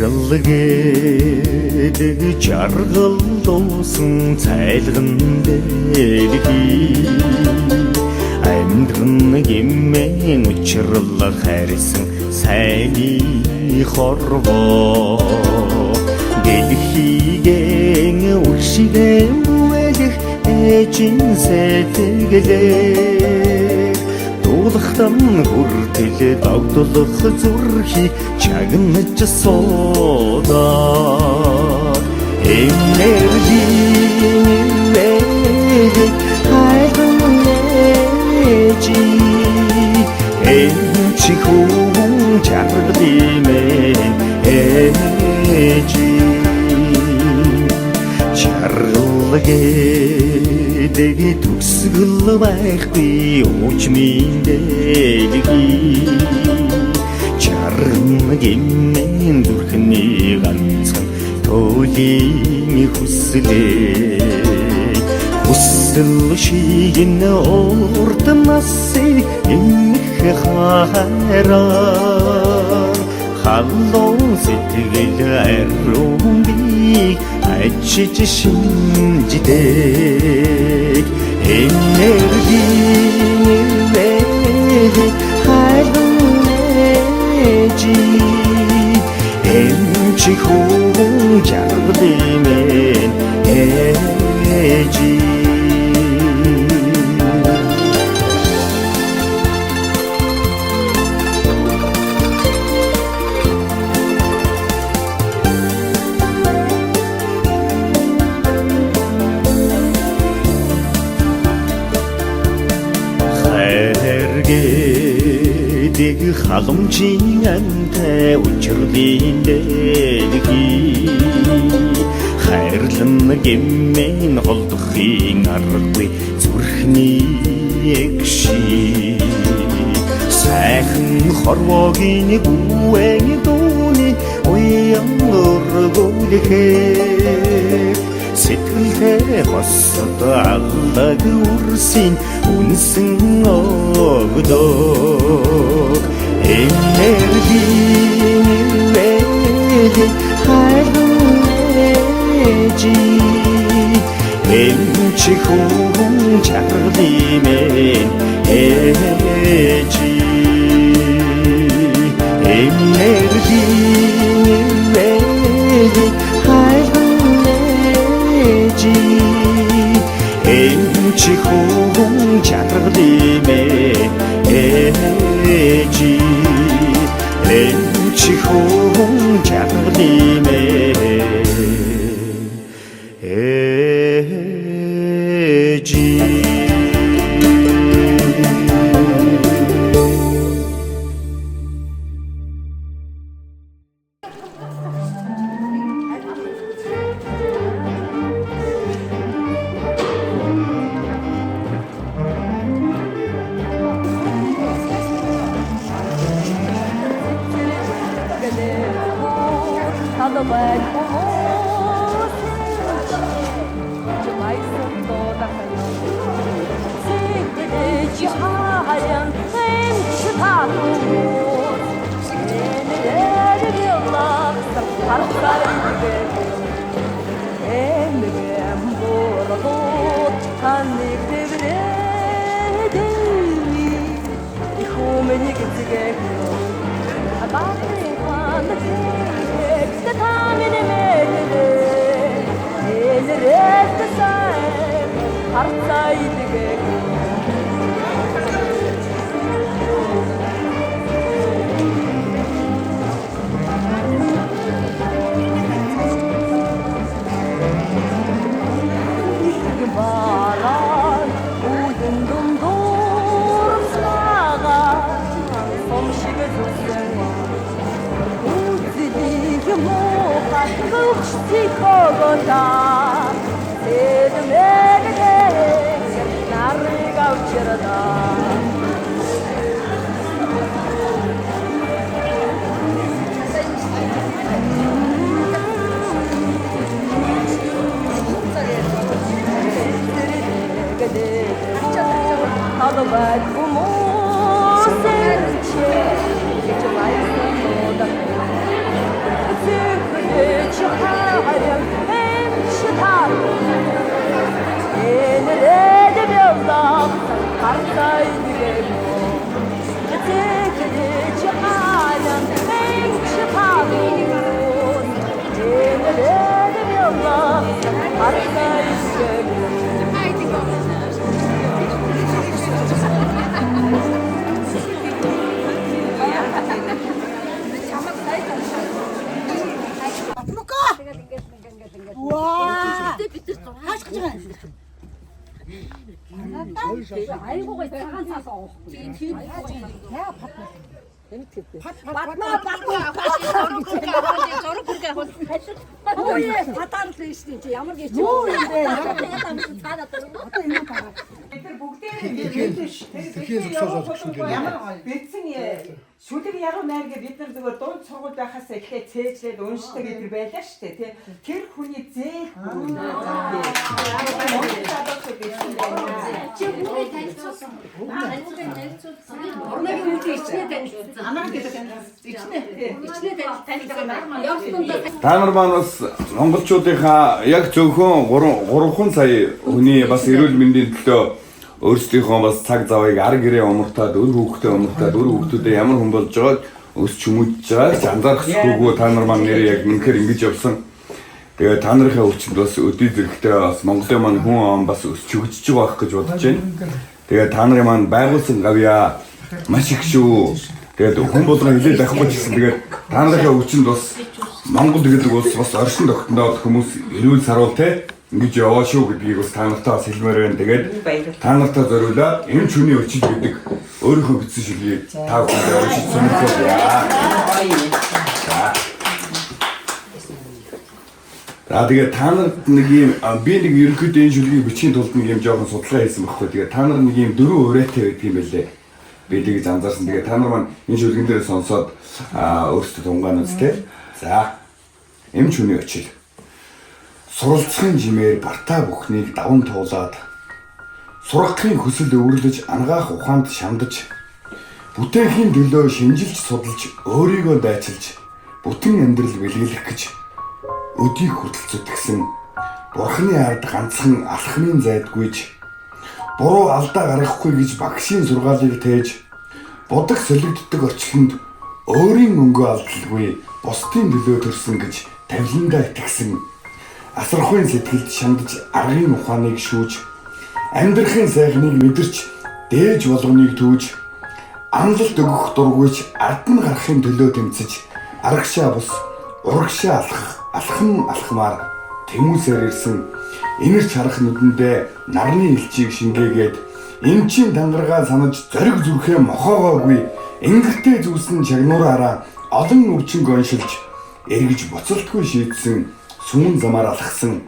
Чаргалгээд жаргал дуусан цайлган дэлхий амьдран гэммэн учрал хайрсан сайны хорвоо дэлхийгэн үршигээ мүэлэх эжин сэтгэлээ дуулахтан хүртэл догдолох зүрхий чагнаж суудаа энерги хайгнэжи энчи хүн чаргалимэн энежи чаргалгээд төгсгөл байхгүй уучмын дэлхий чарган гэммэн зүрхний ганцхан туулийн хүслээ хүсэл шигэн урд насыг эмх хайраа халуун сэтгэл ариун би ачиж шинждэг энерги хайрнэжи эмчи хүн жаргалимэн эжи дэг халамжийн антай учрлын дэлхий хайрлан гэммэн холдохын аргагүй зүрхний эгши сайхан хорвогийн гүвэн дууны уян өргөлөхээ сэтгэлээ босод аллаг үрсийн үнсэн өгдөг энерги хайрнэжи эмчи хүн чаргалимэн эжи энерги эмчи хүн чаргалимэн эжи эмчи хүн чаргалимэн эжи How 아이고가 작은 사서. Шүлэг яруу найргээ бид нар зүгээр дунд сургууль байхаас эхлээд цээжлээд уншдаг гэдэг байлаа шүү дээ тий. Тэр хүний зээх бүр. Чи бүгд танилцуулсан. Орныг үгүй ичнээ танилцуулсан. Анаа гэдэг ичнээ танилцуулсан. Та нар маань бас монголчуудынхаа яг зөвхөн 3 сая хүний бас эрүүл мэндийн төлөө өөрсдийнхөө бас цаг завыг ар гэрээ умартаад өр хүүхдүүдэд ямар хүн болж байгааг өсч хүмүүжж байгаа анзаарах хэрэггүй та нар маань нэр яг үнэхээр ингэж явсан. Тэгээ та нарын өвчтөнд бас өдий зэрэгтэй бас Монголын маань хүн бас өсч хөгжиж байгаа гэж бодож байна. Тэгээ та нарын маань байгуулсан гавьяа маш их шүү. Тэгээд хүн болгон хилээд байхгүй ч гэсэн тэгээд та нарын өвчтөнд бас Монгол гэдэг улс бас оршин тогтноод хүмүүс эрүүл саруул те ингэж яваа шүү гэдгийг бас та нартай бас хэлмээр байна. Тэгээд та нартай зориулаад энэ хүний өчил гэдэг өөрийнхөө бичсэн шүлгийг та бүхэнд уншиж сонирхолтой. Тэгээд та нарт нэг юм би нэг ерөнхийдөө энэ шүлгийг бичих тулд нэг юм жоохон судалгаа хийсэн байхгүй. Тэгээд та нар нэг юм 4 урайтай байдаг юм байлээ. Би тэгж анзаарсан. Тэгээд та нар маань энэ шүлгэн дээр сонсоод өөрсдөө тунгаан үзтээ. За эмч хүний өчил. Суралцахын жимээр бартаа бүхнийг даван туулаад сургахын хүсэл өвөрлөж ангаах ухаанд шандаж бүтээхийн төлөө шинжилж судалж өөрийгөө дайчилж бүтэн амьдрал бэлгэлэх гэж өдийг хүртэл зүтгэсэн бурхны ард ганцхан алхмын зайдгүйж буруу алдаа гаргахгүй гэж багшийн сургаалыг тээж бодог солигддог орчлонд өөрийн мөнгөө алдалгүй бусдын төлөө төрсөн гэж тавиландаа итгэсэн асархуйн сэтгэлд шандаж аргын ухааныг шүүж амьдрахын сайхныг мэдэрч дээж болгоныг түүж амлалт өгөх дургүйч ард нь гарахын төлөө тэмцэж аргашаа бус урагшаа алхмаар тэмүүсээр ирсэн энэрч харах нүдэндээ нарны элчийг шингээгээд эмчийн дангаргаа санаж зориг зүрхээ мохоогоогүй ингэртэй зүусэн чагнуураараа олон өвчнг оншилж эргэж буцалтгүй шийдсэн сүүн замаар алхсан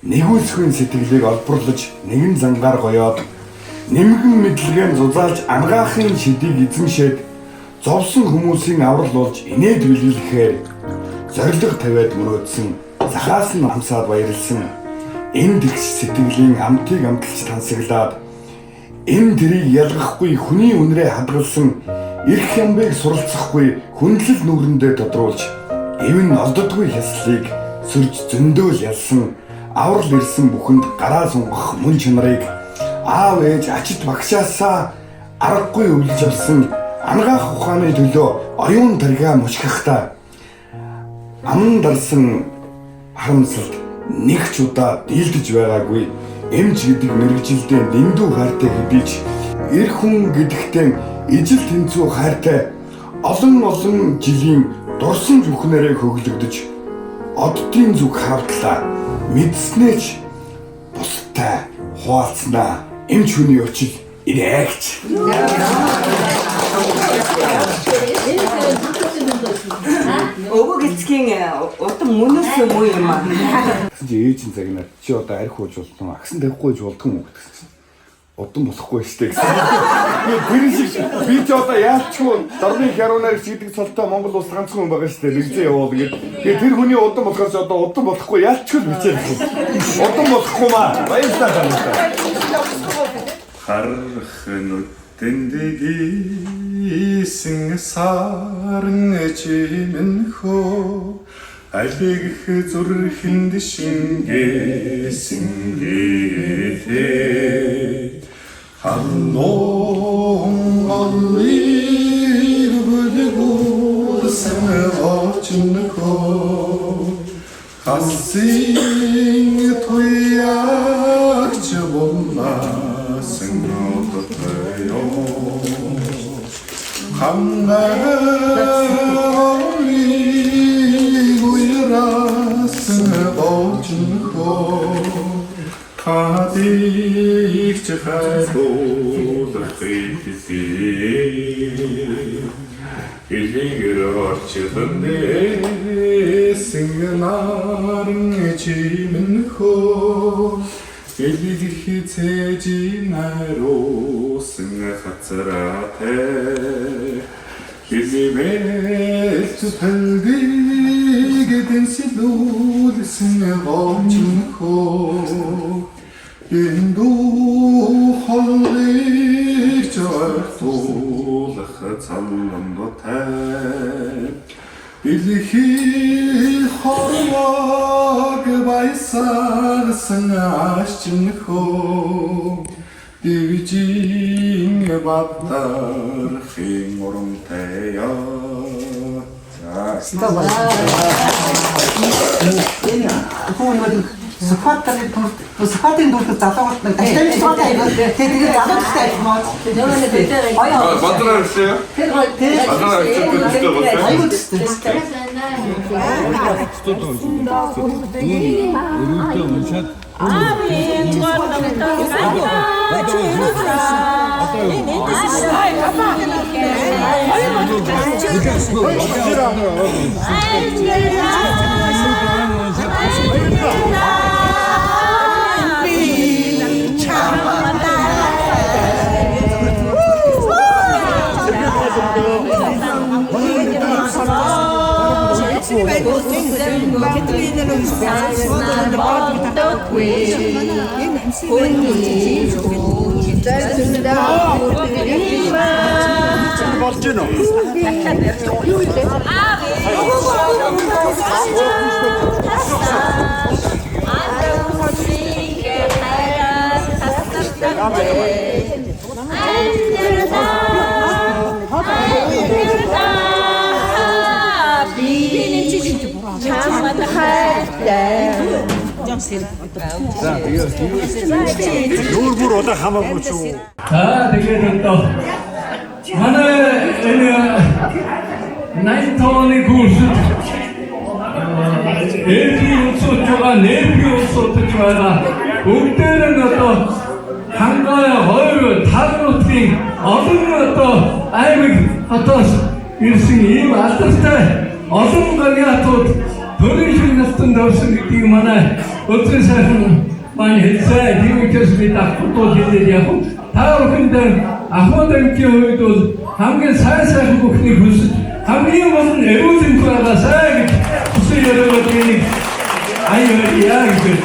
нэгүсгийн сэтгэлийг олборлож нэгэн зангаар гоёод нэмгэн мэдлэгээр зузаалж ангаахын шидийг эзэмшээд зовсон хүмүүсийн аврал болж инээд бэлгэлэхээр зориг тавиад мөрөөдсөн захаас нь хамсаад баярлсан энэ тэгш сэтгэлийн амтыг амталж тансаглаад энэ тэрийг ялгахгүй хүний үнрээ хадгалсан эрх ямбыг суралцахгүй хүндлэл нүрэндээ тодруулж эвэн олддгүй хяслыг сөрж зөндөөл ялсан аврал ирсэн бүхэнд гараа сунгах мөн чанарыг аав ээж ачид багшаасаа аргагүй өвлж авсан ангаах ухааны төлөө оюун таргаа мушгахтаа аман дарсан харамсалд нэг ч удаа дийлдэж байгаагүй эмч гэдэг мэрэгжилдээ дэндүү хайртай хэдийч эр хүн гэдэгтээ ижил тэнцүү хайртай олон жилийн дурсан зүхнээрээ хөглөгдөж оддын зүг харавтлаа мэдснээч бустай хуваалцнаа эмч хүний өчил ирээч. Өвөг эцгийн удам мөнөөс муу юм аа. Гэсэн чи ээжийн загнаад чи одоо арх ууж болтон агсан тавихгүй ч болдгоо юм гэсэн. Удам болохгүй штэ гэсэн. Тэр шиг би ч одоо яалчгүй дорны хярунаар чигдэг цолтой Монгол улс ганцхан хүн байгаа штэ нэгзээ явуул гэд. Тэгээ тэр хүний удам болохоос одоо удам болохгүй яалчгүй бичээд байна. Удам болохгүй маа. Баярлалаа. Харах нүдэнд ийсэн сарн чимэнхөө алиг зүрхэнд шингээсэн гээтэй халлон алиг бүлгүүсэн очнөхөө хасын туяач болмасан нотоё хамгаали уйрасан очнөхөө хадих хайдуулах хэлхий Илгэр орчихнээсэн наран чимэнхөө Илгэр хизээж наруусан хацраатай Илгэрэлт пэлгийг дэнсэлүүлсэн гомчнхөө Инду холлыг жартуулах цалламтай Илхий хорваг байсарсан ашчнхөө Дивжин баптархин оромтая Сухатын дүүрэх залуугт нэг дахин суутай юм. Тэгээд залуутай юм уу? Бадраа ирсэн. Бадраа ирсэн. Айгуу тест. Нүүр удаа хамаагүй ч үү. Тэгээд одоо манай энэ 9 тооны курс энерги усуудж байгаа. Бүгдээр нь одоо хангай 2 тал нутгийн олон одоо аймаг хотоос ирсэн ийм алдартай олон гаятууд төрийн шиг настанд орсон гэдгийг манай өдрийн сайхан маань хэлсэн. Димитриос бид ахтууд хэлээд яг та бүхэнд Ахмад аймгийн хувьд бол хамгийн сайн бүхнийг хүсэж хамгийн болон эрүүл байга сайн гэж хүсэж өрөөлөгийг аяа гэж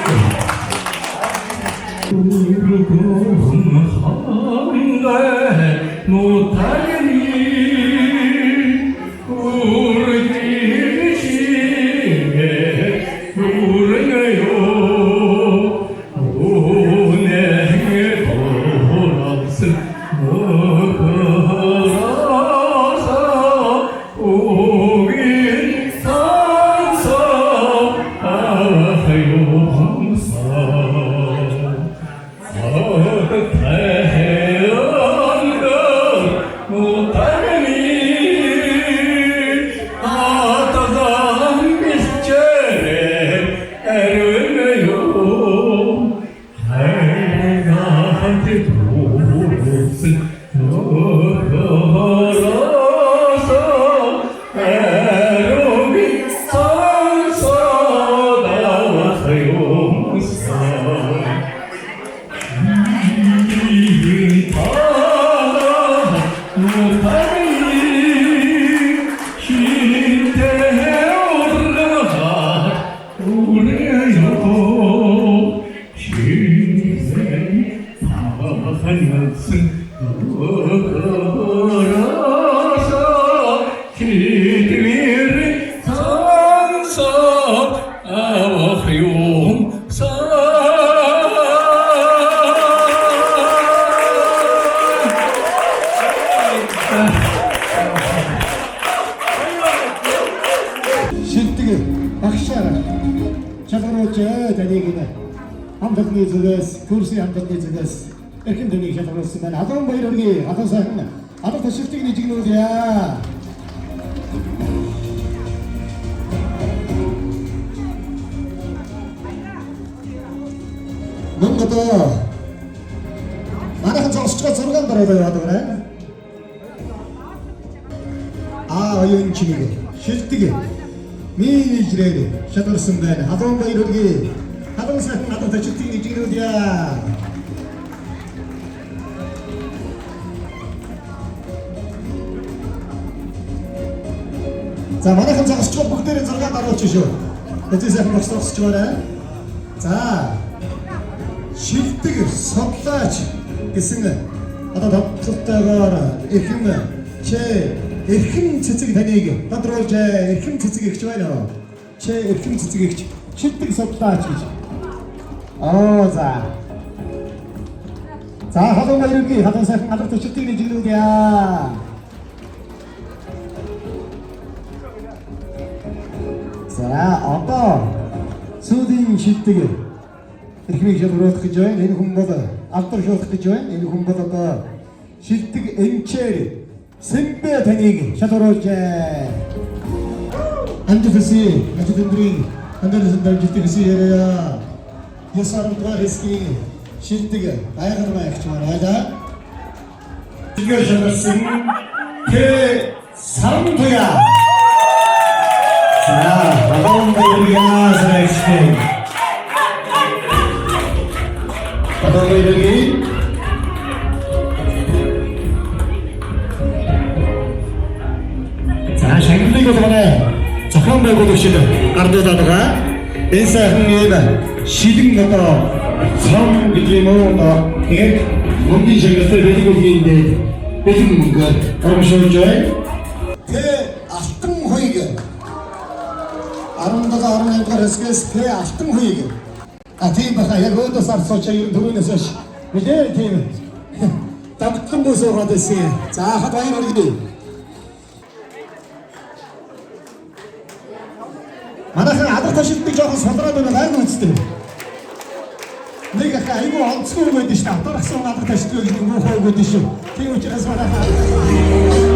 хамтлагны зүгээс, курсын хамтлагны зүгээс эрхэм төвний шалгаруулсан байна. Алуун баяр хүргэе. Алуун сайхан. Алуун ташилтыг нэжигнүүлье. Монгол оюун чимэг шилдэг миний жирээр шатарсан байна. Халуун баяр хүргэе. Халуун сайхан надад төчтгийг нэг жирүүдья. За манайхан загасч бүгдээрээ 6 гарууч шүү. Тэдний сайхан багсуулж байна. За шилдэг соглаач гэсэн одоо тодтолтойгоор эрхэм цэцэг таныг тодруулж эрхэм цэцэг ихч байна уу? Эрхэм цэцэг ихч шилдэг соглаач гэж. За. За халуун баярыг халуун сайхан алдар төчтгийг нэг жигрүүлье. За одоо сүүлийн шилдэг эрхмийг шалгуулах гэж байна. Энэ хүн бол алдар шуулах гэж байна. Энэ хүн бол одоо шилдэг эмчээр Сэмбэ таныг шалгуулж андфси ажидрийн андэрсэн дамждаг хэсээрээ ясармдгаар хэсгийг шилдэг байгалмаа ихч байна. Игээр шалгасан тэ самтуя. За балон баяраа сайшгүй. балон баярыг шангилыг бол манай зохион байгуулагчид гардуулаад байгаа. Энэ сайхан ийм шилэн одоо цом гэдэг юм уу одоо тэгээд мөнгөний шагналтай бэлгүүгийн бэлэн мөнгөөр оромшуулж байна. Тэ алтан хуйг 17-18 дугаар хэсгээс тэ алтан хуйг тийм баха яг өөдөөс арцууч түрүүнээс хойш мэдээ тийм давтлан бүс ороод ирсэн. За хад баяр хүргэе. Манайхан алдар ташилтыг жоохон сулраад байна гайгүй үсттэй. Нэг их айгүй онцгүй байдаг шүү дээ. Атархсан алдар ташилт гэж нэг муухай байдаг шүү. Тийм учраас манайхан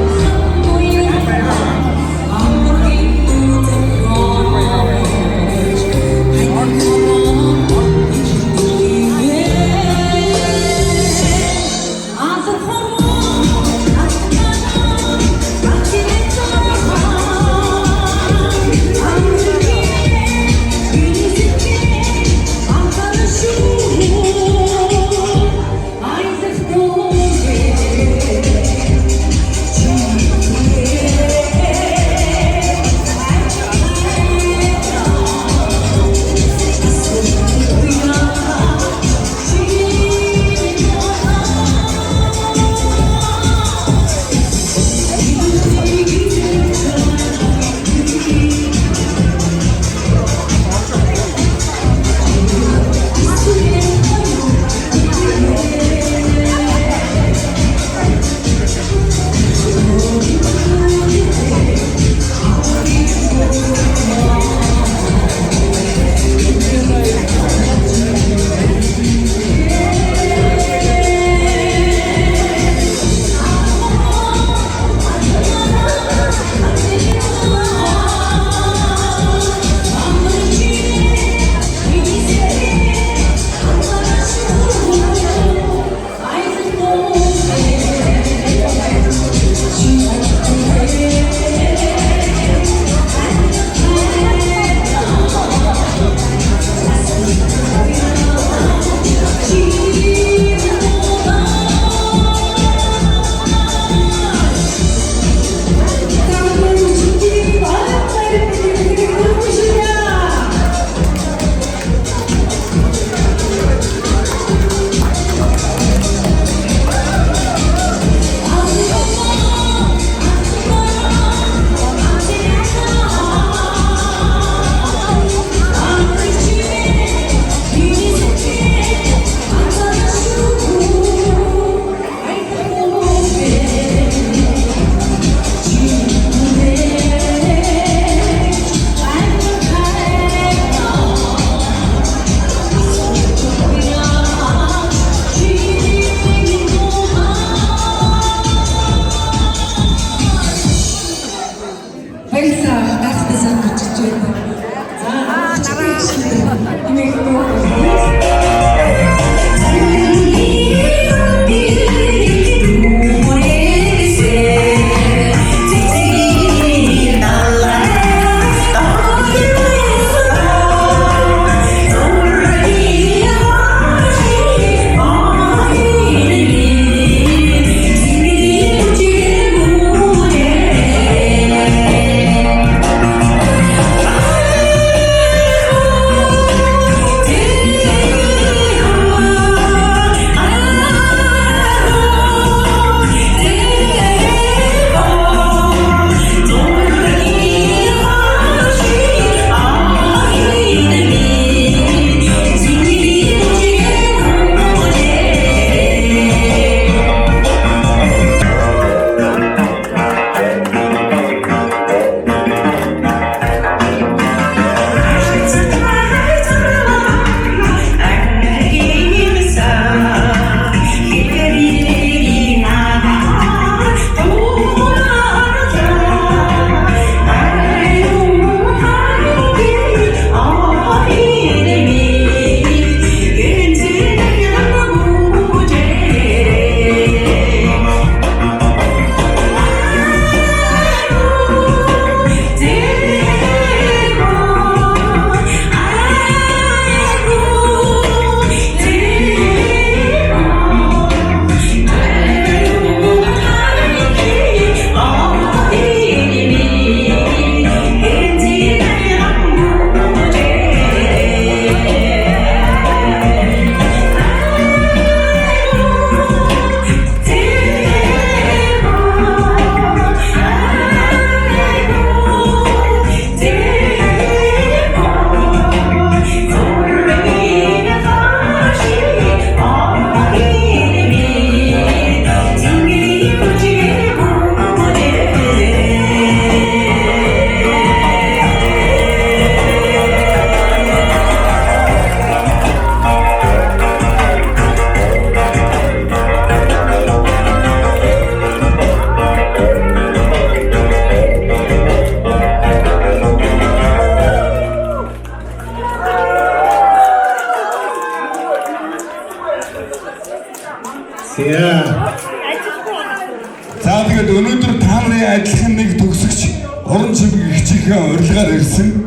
ихэнхэн урилгаар ирсэн.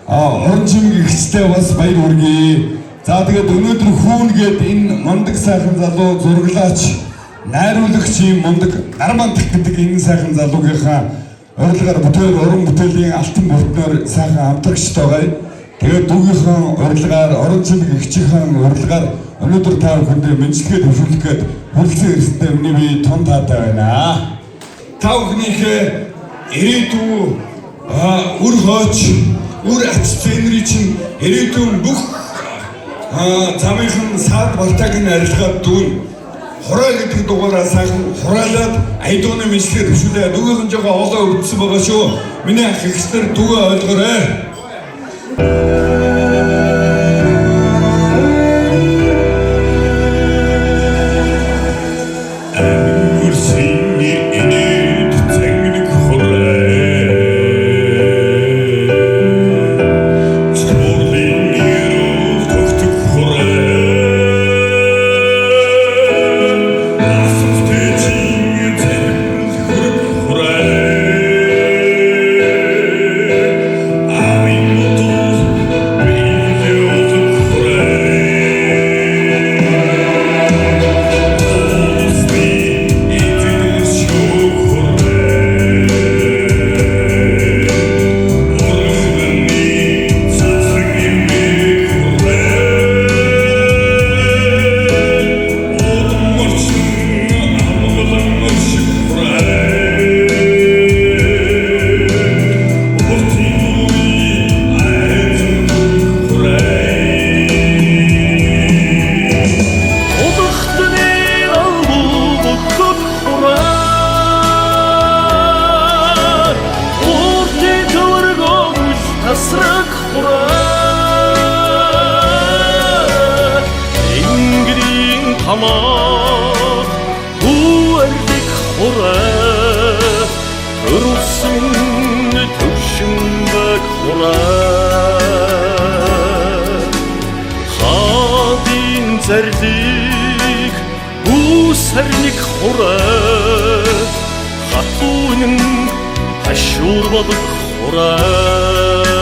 Орон чимэг ихчтэй бас баяр хүргэе. За тэгээд өнөөдөр хүүнгээд энэ мундаг сайхан залуу зураглаач, найруулагч юм мундаг Нармантах гэдэг энэ сайхан залуугийнхаа урилгаар бүтээл уран бүтээлийн алтан бүртнээр сайхан хамтрагчтай байгаа. Тэгээд дүүгийнхэн урилгаар, орон чимэг ихчийнхэн урилгаар өнөөдөр та бүхэндээ мэдлэгээ төвшүүлэх гээд хүрэлцэн ирсэндээ миний би тун таатай байна. Та бүхнийхээ ирээдүй үр хойч, үр ач зээнэрийн чинь ирээдүйн бүх замынхан саад балтаг нь арилгаад дүүн хураа гэдэг дугаараа сайхан хураалаад айдууны мэдлэгээ төвшүүлээ. Дүүгийнхэн жоохон олоо өвдсөн байгаа шүү. Миний ах ихснэр дүүгээ ойлгоорой. Зарлиг үсэрник хураа хатуунын хашуур бабк хураа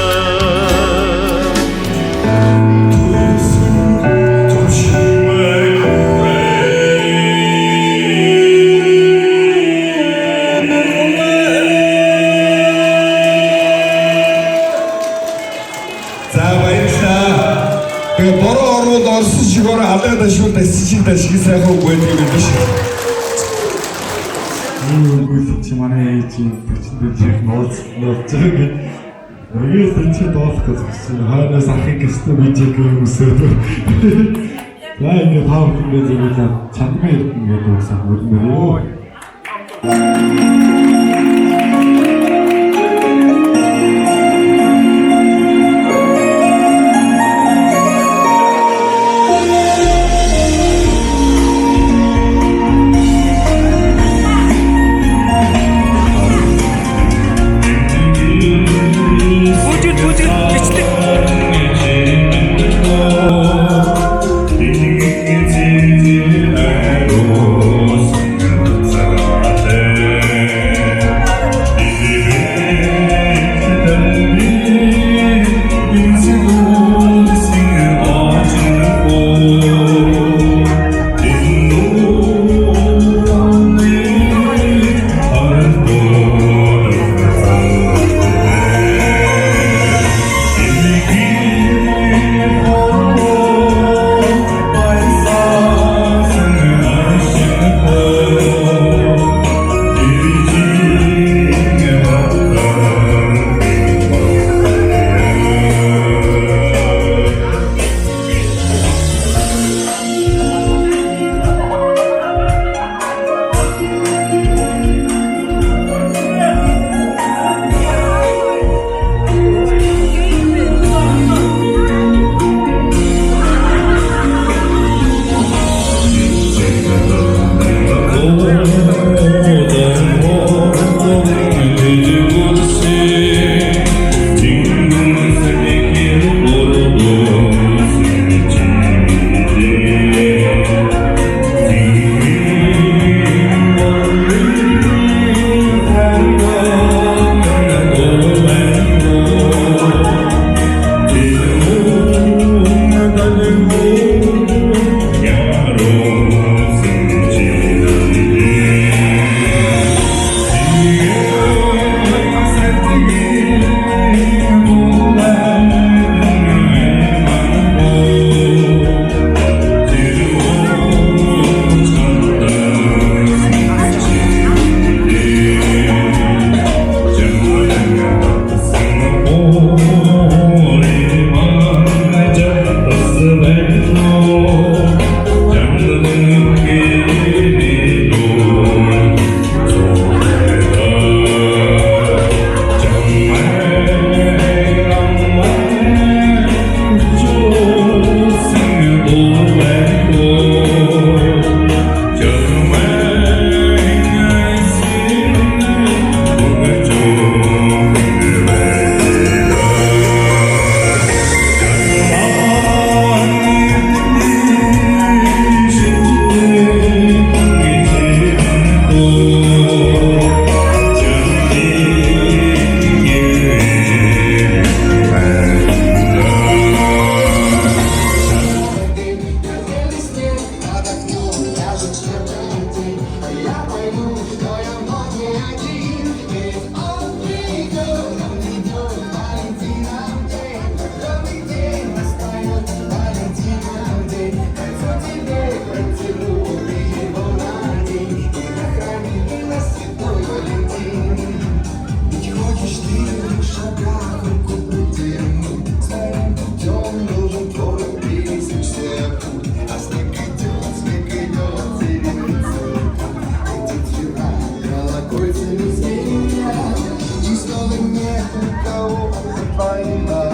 алга дашгүй дасчих дашиг сайхан үгүй гэдэг биш. Үгүй манай чинь бичдэг нууцлог нэг чи доолох гэсэн хаанаас ахыг гэсэн видеог өмсөв. Яа ингэ тав ингэ зэрэг чанмаа ингэ дуусах үлмэрээ. баялаа